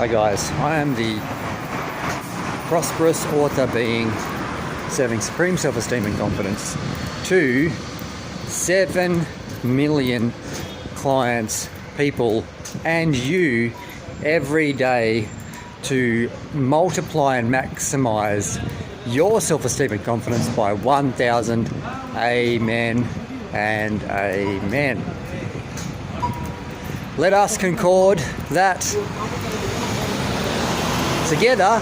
Hi guys, I am the prosperous author being serving supreme self-esteem and confidence to 7 million clients, people, and you every day to multiply and maximize your self-esteem and confidence by 1,000. Amen and amen. Let us concord that together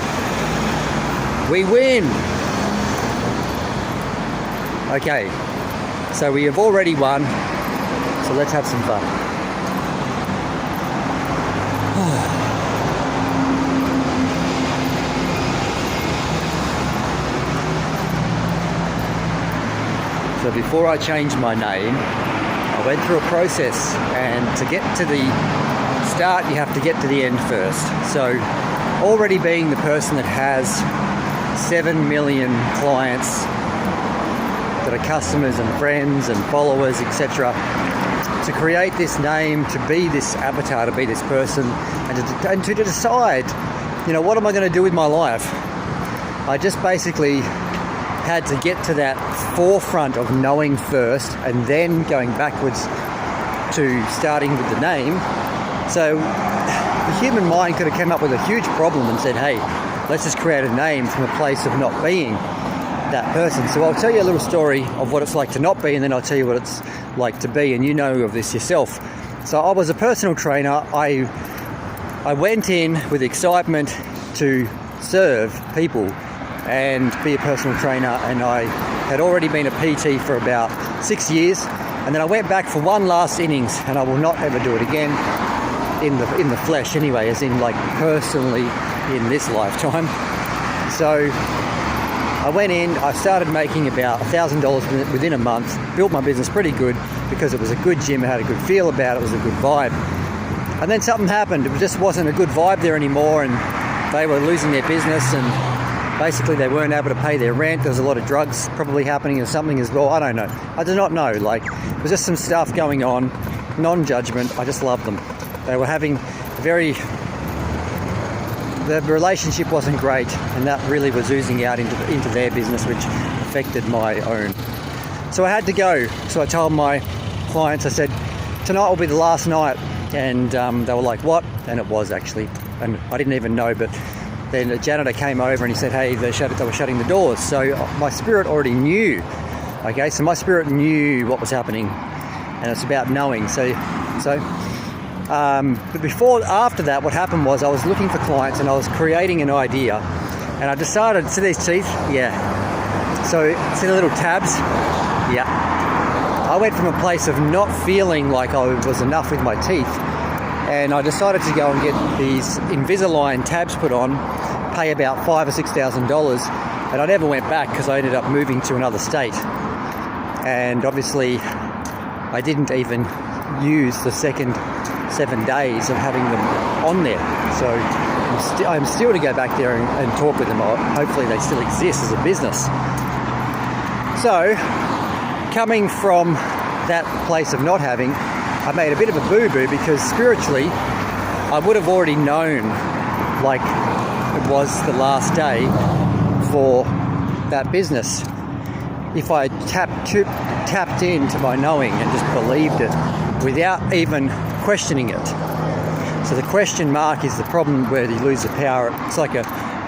we win. Okay, so we have already won, so let's have some fun. So before I changed my name, I went through a process, and to get to the start you have to get to the end first. So already being the person that has 7 million clients that are customers and friends and followers, etc., to create this name, to be this avatar, to be this person, and to decide, what am I going to do with my life? I just basically had to get to that forefront of knowing first and then going backwards to starting with the name. So the human mind could have come up with a huge problem and said, hey, let's just create a name from a place of not being that person. So I'll tell you a little story of what it's like to not be, and then I'll tell you what it's like to be, and you know of this yourself. So I was a personal trainer. I went in with excitement to serve people and be a personal trainer, and I had already been a PT for about 6 years, and then I went back for one last innings, and I will not ever do it again in the flesh anyway, as in like personally in this lifetime. So I went in, I started making about $1,000 within a month, built my business pretty good because it was a good gym, it had a good feel about it, it was a good vibe. And then something happened, it just wasn't a good vibe there anymore, and they were losing their business, and basically they weren't able to pay their rent. There was a lot of drugs probably happening or something as well. I don't know. I do not know. There was just some stuff going on. Non-judgment. I just loved them. They were having the relationship wasn't great, and that really was oozing out into their business, which affected my own. So I had to go. So I told my clients, I said, tonight will be the last night. And they were like, what? And it was actually. And I didn't even know, but then a janitor came over and he said, hey, they were shutting the doors. So my spirit already knew. Okay, so my spirit knew what was happening, and it's about knowing. But after that, what happened was I was looking for clients and I was creating an idea, and I decided, see these teeth? Yeah. So see the little tabs? Yeah. I went from a place of not feeling like I was enough with my teeth, and I decided to go and get these Invisalign tabs put on, pay about $5,000 or $6,000, and I never went back because I ended up moving to another state. And obviously, I didn't even use the second 7 days of having them on there. So I'm still to go back there and talk with them. Hopefully they still exist as a business. So coming from that place of not having, I made a bit of a boo-boo, because spiritually I would have already known, like it was the last day for that business, if I tapped into my knowing and just believed it without even questioning it. So the question mark is the problem where you lose the power. It's like a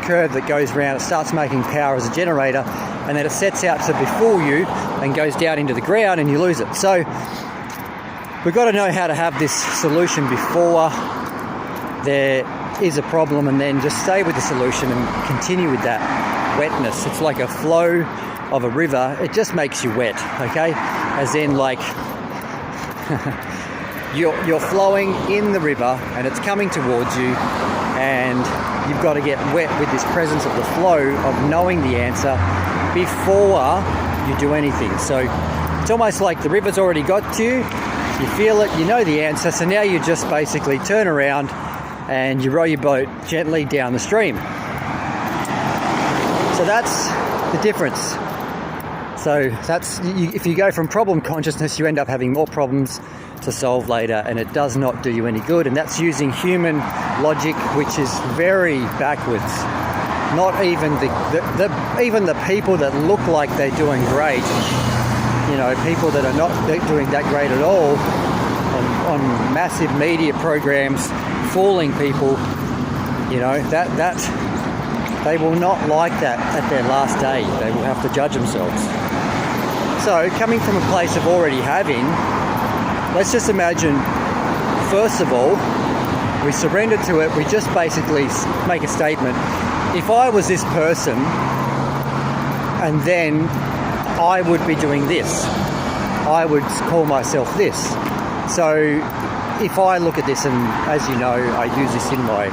curve that goes around, it starts making power as a generator, and then it sets out to befool you and goes down into the ground and you lose it. So we've got to know how to have this solution before there is a problem, and then just stay with the solution and continue with that wetness. It's like a flow of a river. It just makes you wet, okay? As in, like, you're flowing in the river and it's coming towards you, and you've got to get wet with this presence of the flow of knowing the answer before you do anything. So it's almost like the river's already got to you, you feel it, you know the answer, so now you just basically turn around and you row your boat gently down the stream. So that's the difference. So that's, if you go from problem consciousness, you end up having more problems to solve later, and it does not do you any good. And that's using human logic, which is very backwards. Not even even the people that look like they're doing great, people that are not doing that great at all on massive media programs, fooling people, that they will not like that at their last day. They will have to judge themselves. So coming from a place of already having, let's just imagine, first of all, we surrender to it. We just basically make a statement. If I was this person, and then I would be doing this, I would call myself this. So if I look at this, and as you know, I use this in my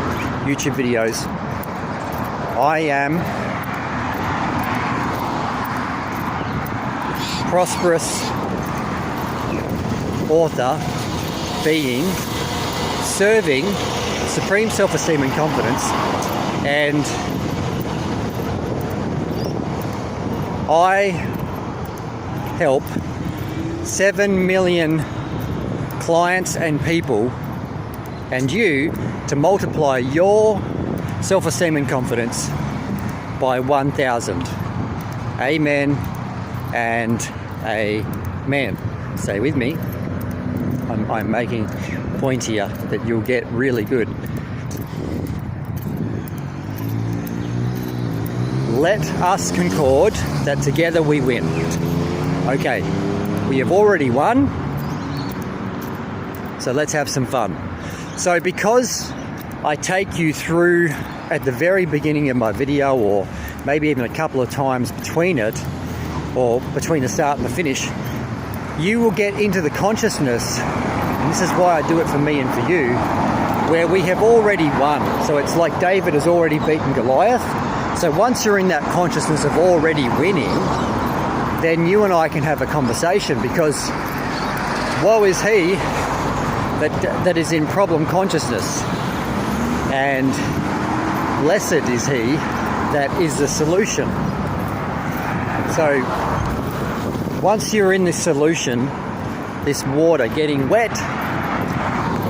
YouTube videos, I am prosperous author, being, serving supreme self-esteem and confidence, and I help 7 million clients and people, and you, to multiply your self-esteem and confidence by 1,000. Amen and amen. Say with me. I'm making a point here that you'll get really good. Let us concord that together we win. Okay, we have already won, so let's have some fun. So because I take you through at the very beginning of my video, or maybe even a couple of times between it, or between the start and the finish, you will get into the consciousness, and this is why I do it for me and for you, where we have already won. So it's like David has already beaten Goliath. So once you're in that consciousness of already winning, then you and I can have a conversation, because woe is he that is in problem consciousness, and blessed is he that is the solution. So once you're in this solution, this water getting wet,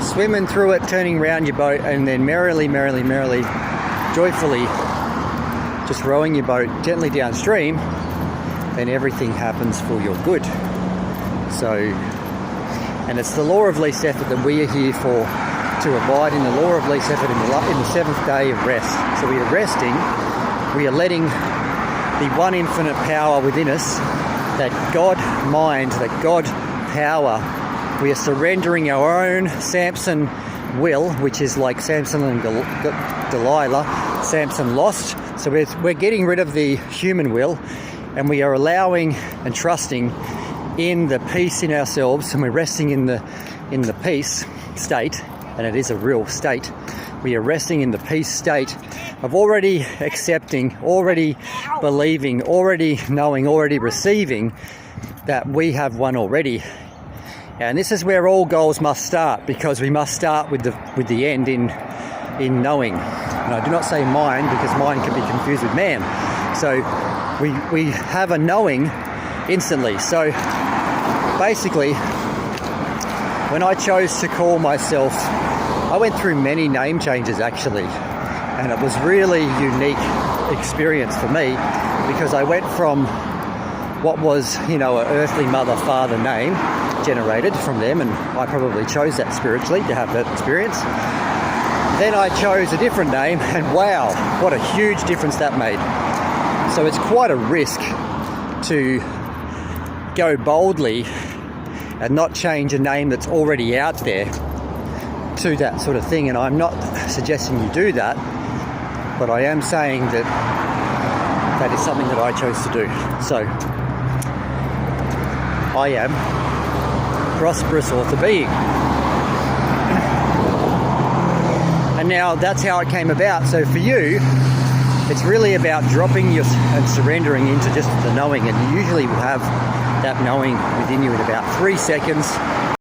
swimming through it, turning around your boat, and then merrily, joyfully just rowing your boat gently downstream, then everything happens for your good. So, and it's the law of least effort that we are here for, to abide in the law of least effort in the seventh day of rest. So we are resting, we are letting the one infinite power within us, that God mind, that God power, we are surrendering our own Samson will, which is like Samson and Delilah. Samson lost, so we're getting rid of the human will, and we are allowing and trusting in the peace in ourselves, and we're resting in the peace state, and it is a real state. We are resting in the peace state of already accepting, already believing, already knowing, already receiving that we have won already. And this is where all goals must start, because we must start with the end in knowing. And I do not say mind, because mind can be confused with man. So we have a knowing instantly. So basically, when I chose to call myself, I went through many name changes actually, and it was really unique experience for me, because I went from what was, an earthly mother, father name generated from them, and I probably chose that spiritually to have that experience. Then I chose a different name, and wow, what a huge difference that made. So it's quite a risk to go boldly and not change a name that's already out there to that sort of thing. And I'm not suggesting you do that, but I am saying that that is something that I chose to do. So I am prosperous author being. And now that's how it came about. So for you, it's really about dropping and surrendering into just the knowing, and you usually will have that knowing within you in about 3 seconds.